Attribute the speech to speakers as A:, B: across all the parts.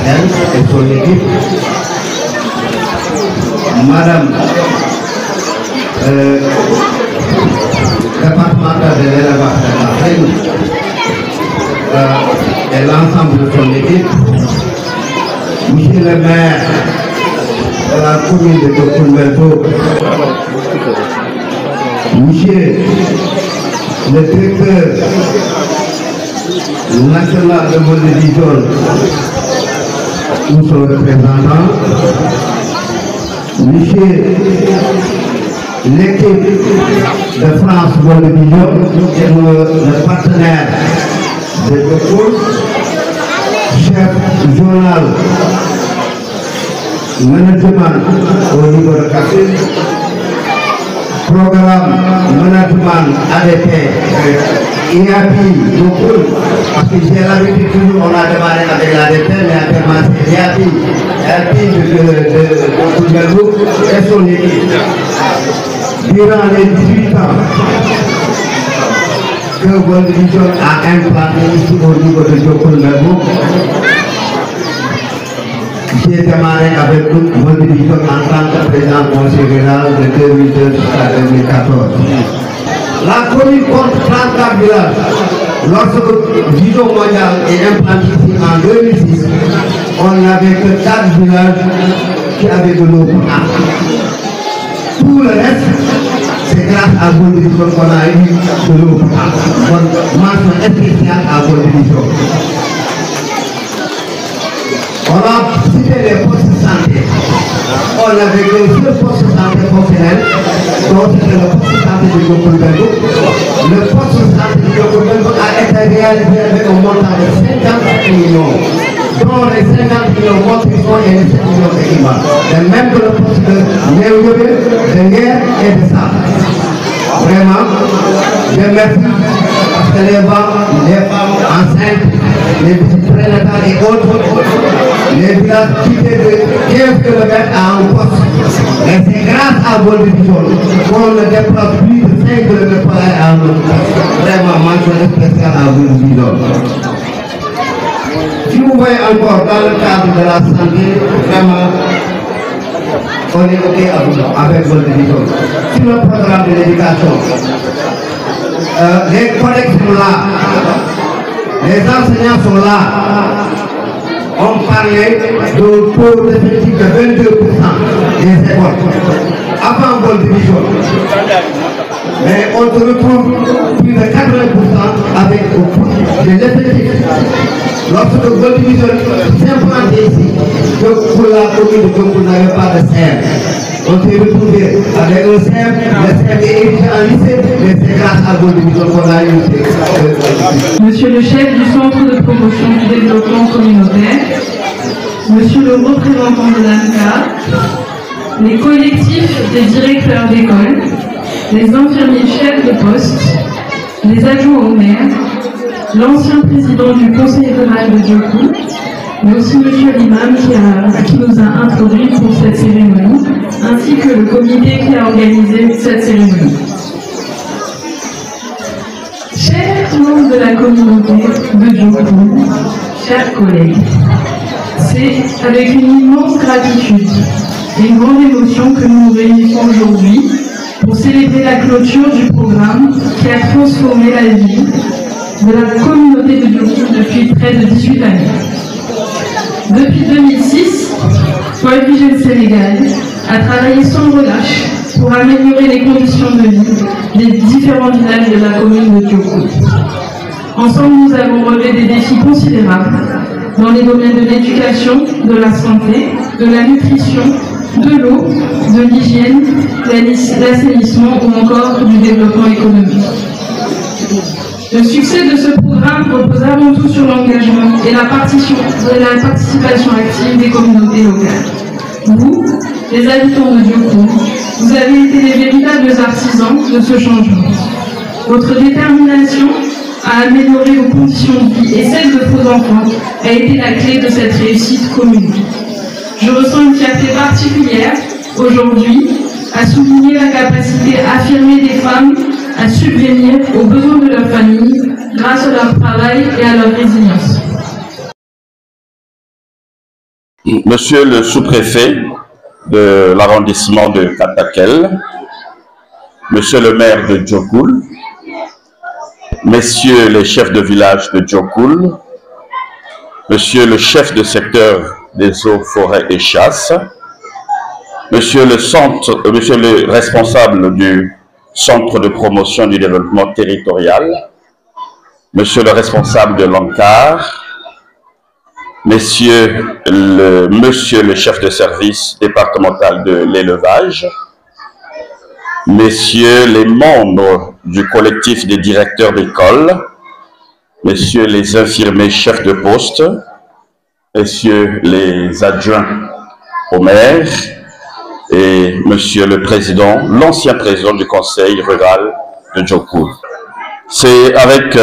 A: elle et son équipe. Madame départementale de l'élevage de Kaffrine et l'ensemble de son équipe, monsieur le maire de la commune de Diokoundou, monsieur le directeur national de World Vision ou son représentant, monsieur l'équipe de France World Vision et le partenaire de Diokoundou, chef journal management au niveau de Kaffrine, programme management ADP, IAP, parce que j'ai l'habitude toujours, on a démarré avec l'ADP, mais actuellement c'est IAP, IAP de Koumberlou et son équipe. Durant les 18 ans que World Vision a implanté ici au niveau de Diokoundou, j'ai démarré avec World Vision en tant que président conseil général de 2002 jusqu'à 2014. La commune compte 34 villages. Lorsque Vision mondiale est implantée ici en 2006, on n'avait que 4 villages qui avaient de l'eau potable. Tout le reste, c'est grâce à World Vision qu'on a eu de l'eau potable. Donc, mention spéciale à World Vision. On a cité les postes de santé. On avait que le seul poste de santé fonctionnel, donc c'était le poste de santé de Diokoundou. Le poste de santé de Diokoundou a été réalisé avec un montant de 50 millions, dont les 50 millions construction et les 7 millions d'équipement. De même que le poste de Néoyobé, de Guerre et de Sable. Vraiment, je remercie parce que les femmes enceintes, les petits prénatales et autres, les villages quittés de 15 km à un poste. Et c'est grâce à World Vision qu'on ne déplace plus de 5 km pour aller à un autre poste. Vraiment, mention spéciale à World Vision. Si vous voyez encore dans le cadre de la santé, vraiment, on est OK avec World Vision. Sur le programme de l'éducation, les collègues sont là, les enseignants sont là. On parlait de taux d'effectif de 22% des écoles avant World Vision. Mais on se retrouve plus de 80% avec de l'effectif. Lorsque World Vision s'implante ici, pour la commune de Diokoundou n'avait pas de CM. On s'est retrouvé avec un CM, le CM est érigé en lycée, mais c'est grâce à World Vision qu'on a eu.
B: Monsieur le chef du centre de promotion du développement communautaire, monsieur le représentant de l'ANCA, les collectifs des directeurs d'école, les infirmiers chefs de poste, les adjoints au maire, l'ancien président du conseil rural de Diokoundou, mais aussi monsieur l'imam qui nous a introduits pour cette cérémonie, ainsi que le comité qui a organisé cette cérémonie. Chers membres de la communauté de Diokoundou, chers collègues, c'est avec une immense gratitude et une grande émotion que nous nous réunissons aujourd'hui pour célébrer la clôture du programme qui a transformé la vie de la communauté de Diokoundou depuis près de 18 années. Depuis 2006, World Vision Sénégal a travaillé sans relâche pour améliorer les conditions de vie des différents villages de la commune de Diokoundou. Ensemble, nous avons relevé des défis considérables dans les domaines de l'éducation, de la santé, de la nutrition, de l'eau, de l'hygiène, l'assainissement ou encore du développement économique. Le succès de ce programme repose avant tout sur l'engagement et la participation active des communautés locales. Vous, les habitants de Diokoundou, vous avez été les véritables artisans de ce changement. Votre détermination à améliorer vos conditions de vie et celles de vos enfants a été la clé de cette réussite commune. Je ressens une fierté particulière aujourd'hui à souligner la capacité affirmée des femmes à subvenir aux besoins de leur famille grâce à leur travail et à leur résilience.
C: Monsieur le sous-préfet de l'arrondissement de Katakel, Monsieur le maire de Djokoul, Messieurs les chefs de village de Djokoul, Monsieur le chef de secteur des eaux, forêts et chasses, Monsieur le responsable du Centre de promotion du développement territorial, Monsieur le responsable de l'ANCAR, Monsieur le chef de service départemental de l'élevage, Messieurs les membres du collectif des directeurs d'école, Messieurs les infirmiers chefs de poste, Messieurs les adjoints au maire et Monsieur le président, l'ancien président du conseil rural de Djokoul. C'est avec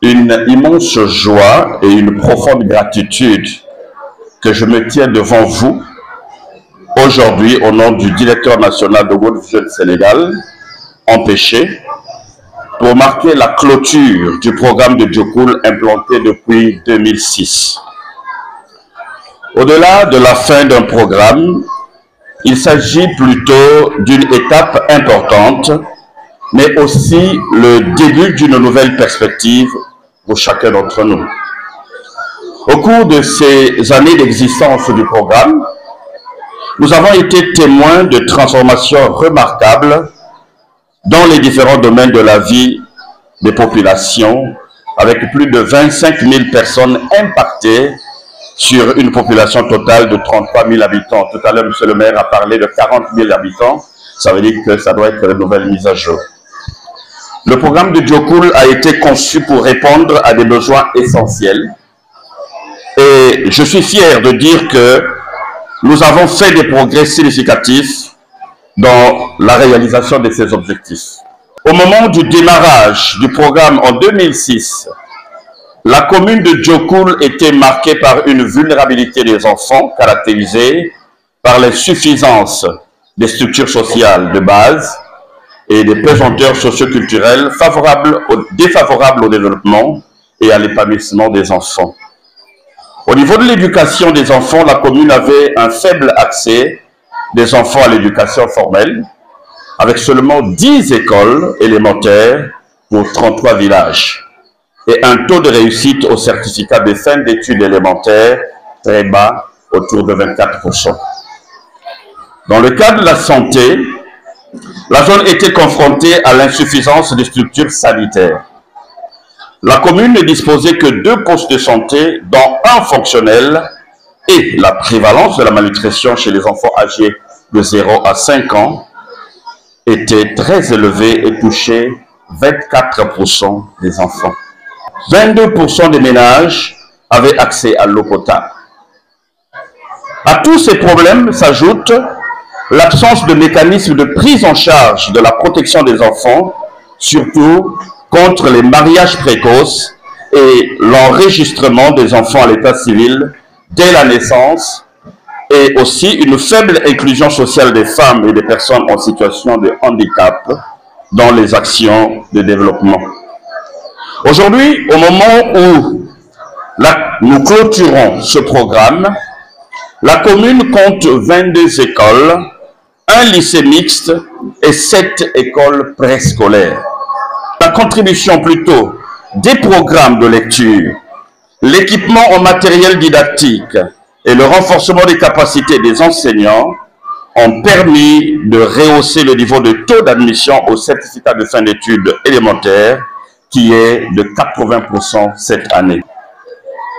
C: une immense joie et une profonde gratitude que je me tiens devant vous aujourd'hui au nom du directeur national de World Vision Sénégal, empêché, pour marquer la clôture du programme de Djokoul implanté depuis 2006. Au-delà de la fin d'un programme, il s'agit plutôt d'une étape importante, mais aussi le début d'une nouvelle perspective pour chacun d'entre nous. Au cours de ces années d'existence du programme, nous avons été témoins de transformations remarquables dans les différents domaines de la vie des populations, avec plus de 25 000 personnes impactées sur une population totale de 33 000 habitants. Tout à l'heure, monsieur le maire a parlé de 40 000 habitants. Ça veut dire que ça doit être une nouvelle mise à jour. Le programme de Djokoul a été conçu pour répondre à des besoins essentiels. Et je suis fier de dire que nous avons fait des progrès significatifs dans la réalisation de ces objectifs. Au moment du démarrage du programme en 2006, la commune de Djokoul était marquée par une vulnérabilité des enfants caractérisée par l'insuffisance des structures sociales de base et des pesanteurs socioculturelles défavorables au développement et à l'épanouissement des enfants. Au niveau de l'éducation des enfants, la commune avait un faible accès des enfants à l'éducation formelle, avec seulement 10 écoles élémentaires pour 33 villages, et un taux de réussite au certificat de fin d'études élémentaires très bas, autour de 24%. Dans le cadre de la santé, la zone était confrontée à l'insuffisance des structures sanitaires. La commune ne disposait que 2 postes de santé, dont un fonctionnel, et la prévalence de la malnutrition chez les enfants âgés de 0 à 5 ans était très élevée et touchait 24% des enfants. 22% des ménages avaient accès à l'eau potable. À tous ces problèmes s'ajoute l'absence de mécanisme de prise en charge de la protection des enfants, surtout contre les mariages précoces et l'enregistrement des enfants à l'état civil dès la naissance, et aussi une faible inclusion sociale des femmes et des personnes en situation de handicap dans les actions de développement. Aujourd'hui, au moment où nous clôturons ce programme, la commune compte 22 écoles, un lycée mixte et 7 écoles préscolaires. La contribution plutôt des programmes de lecture, l'équipement en matériel didactique et le renforcement des capacités des enseignants ont permis de rehausser le niveau de taux d'admission au certificat de fin d'études élémentaires qui est de 80% cette année.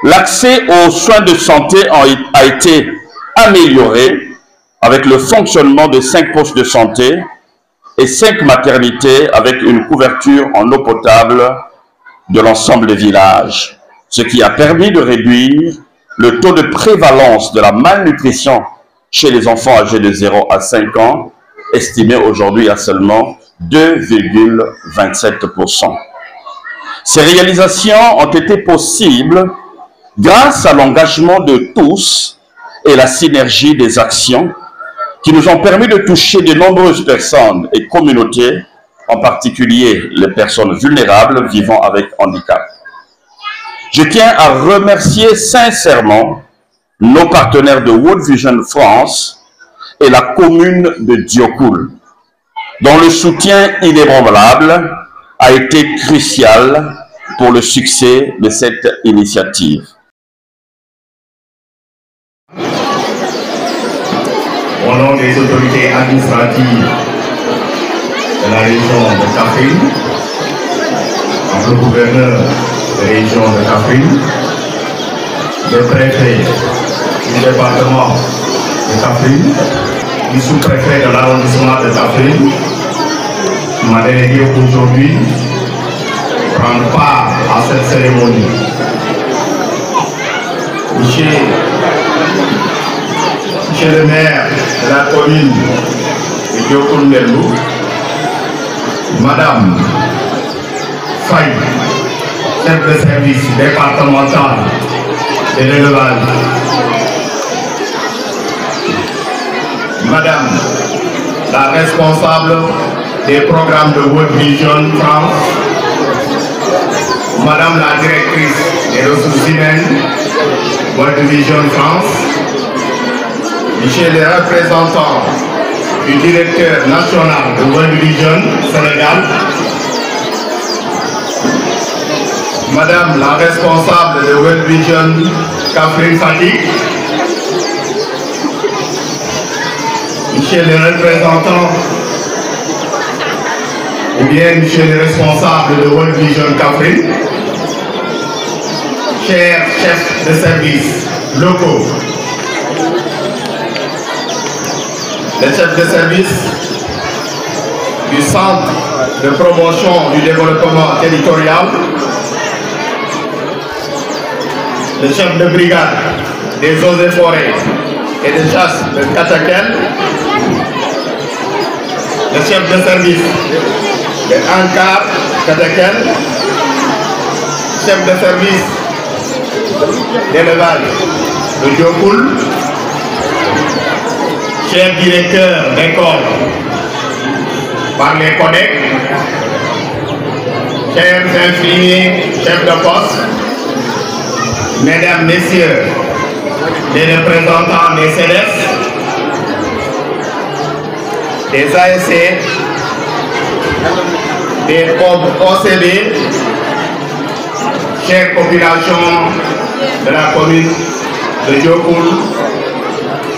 C: L'accès aux soins de santé a été amélioré avec le fonctionnement de 5 postes de santé et 5 maternités avec une couverture en eau potable de l'ensemble des villages, ce qui a permis de réduire le taux de prévalence de la malnutrition chez les enfants âgés de 0 à 5 ans, estimé aujourd'hui à seulement 2,27%. Ces réalisations ont été possibles grâce à l'engagement de tous et la synergie des actions qui nous ont permis de toucher de nombreuses personnes et communautés, en particulier les personnes vulnérables vivant avec handicap. Je tiens à remercier sincèrement nos partenaires de World Vision France et la commune de Diokoul, dont le soutien inébranlable a été crucial pour le succès de cette initiative.
D: Au nom des autorités administratives de la région de Kaffrine, le gouverneur de la région de Kaffrine, le préfet du département de Kaffrine, le sous-préfet de l'arrondissement de Kaffrine, m'a délégué aujourd'hui prendre part à cette cérémonie. Monsieur le maire de la commune de Diokoul-Merlou, Madame Faye, chef de service départemental de l'élevage, Madame la responsable des programmes de World Vision France, Madame la directrice des ressources humaines World Vision France, Monsieur le représentant du directeur national de World Vision Sénégal, Madame la responsable de World Vision Kaffrine Fatick, Monsieur le représentant ou bien Monsieur le responsable de World Vision Kaffrine, chers chefs de service locaux, les chefs de service du Centre de promotion du développement territorial, le chef de brigade des eaux et forêts et de chasse de Katakel, le chef de service de Ankar Katakel, chef de service d'élevage de Diokoul, chef directeur d'école par les collègues, chers infirmiers, chefs de poste, mesdames, messieurs, les représentants des CEDES, des ASC, des OCB, chères populations de la commune de Diokoul,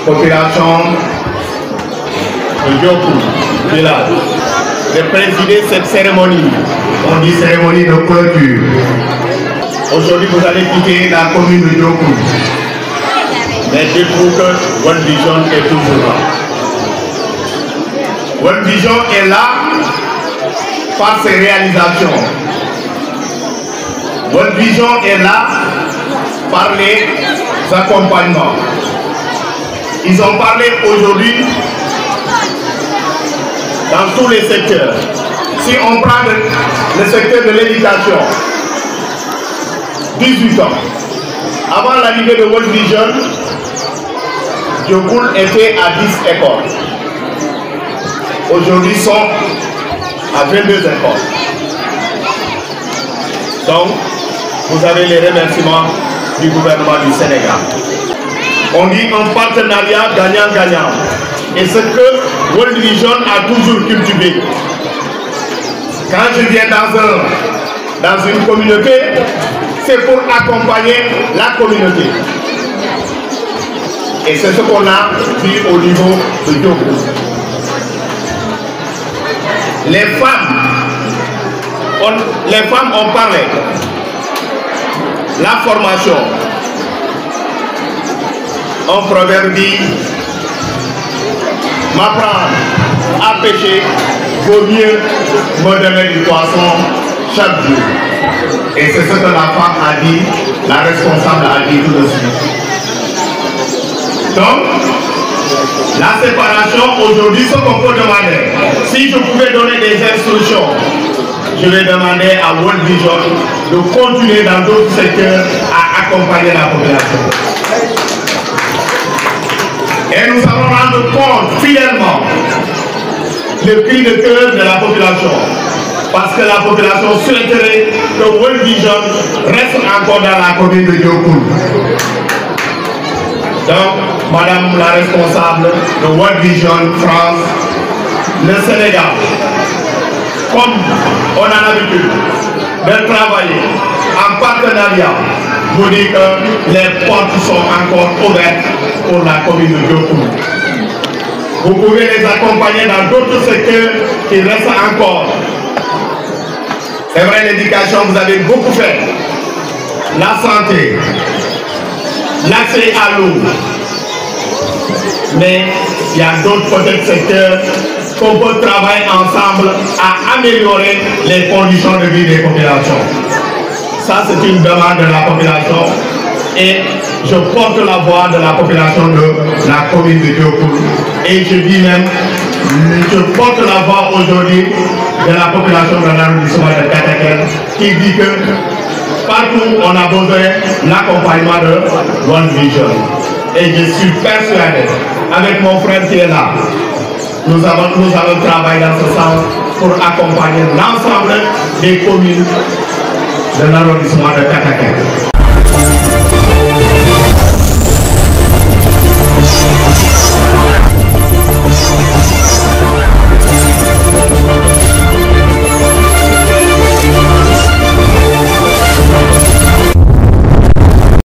D: population de Diokoul, village, de présider cette cérémonie. On dit cérémonie de clôture. Aujourd'hui, vous allez quitter la commune de Diokoul. Mais dites-vous que World Vision est toujours là. World Vision est là par ses réalisations. World Vision est là par les accompagnements. Ils ont parlé aujourd'hui dans tous les secteurs. Si on prend le secteur de l'éducation, 18 ans. Avant l'arrivée de World Vision, Diokoul était à 10 écoles. Aujourd'hui, ils sont à 22 écoles. Donc, vous avez les remerciements du gouvernement du Sénégal. On dit un partenariat gagnant-gagnant. Et ce que World Vision a toujours cultivé. Quand je viens dans une communauté, c'est pour accompagner la communauté. Et c'est ce qu'on a vu au niveau de Diokoul. Les femmes ont parlé. La formation. Un proverbe dit, m'apprendre à pêcher vaut mieux me donner du poisson chaque jour. Et c'est ce que la femme a dit, la responsable a dit tout de suite. Donc, la séparation, aujourd'hui, ce qu'on peut demander, si je pouvais donner des instructions, je vais demander à World Vision de continuer dans d'autres secteurs à accompagner la population. Et nous allons rendre compte fidèlement le cri de cœur de la population. Parce que la population souhaiterait que World Vision reste encore dans la commune de Diokoul. Donc, Madame la responsable de World Vision France, le Sénégal, comme on a l'habitude de travailler en partenariat, vous dit que les portes sont encore ouvertes pour la commune de Diokoulou. Vous pouvez les accompagner dans d'autres secteurs qui restent encore. C'est vrai, l'éducation, vous avez beaucoup fait. La santé, l'accès à l'eau. Mais il y a d'autres peut-être secteurs qu'on peut travailler ensemble à améliorer les conditions de vie des populations. Ça, c'est une demande de la population et je porte la voix de la population de la commune de Diokoulou. Et je dis même, je porte la voix aujourd'hui de la population de l'arrondissement de Katakel qui dit que partout on a besoin de l'accompagnement de One Vision. Et je suis persuadé, avec mon frère qui est là, nous allons travailler dans ce sens pour accompagner l'ensemble des communes de l'arrondissement de Katakel.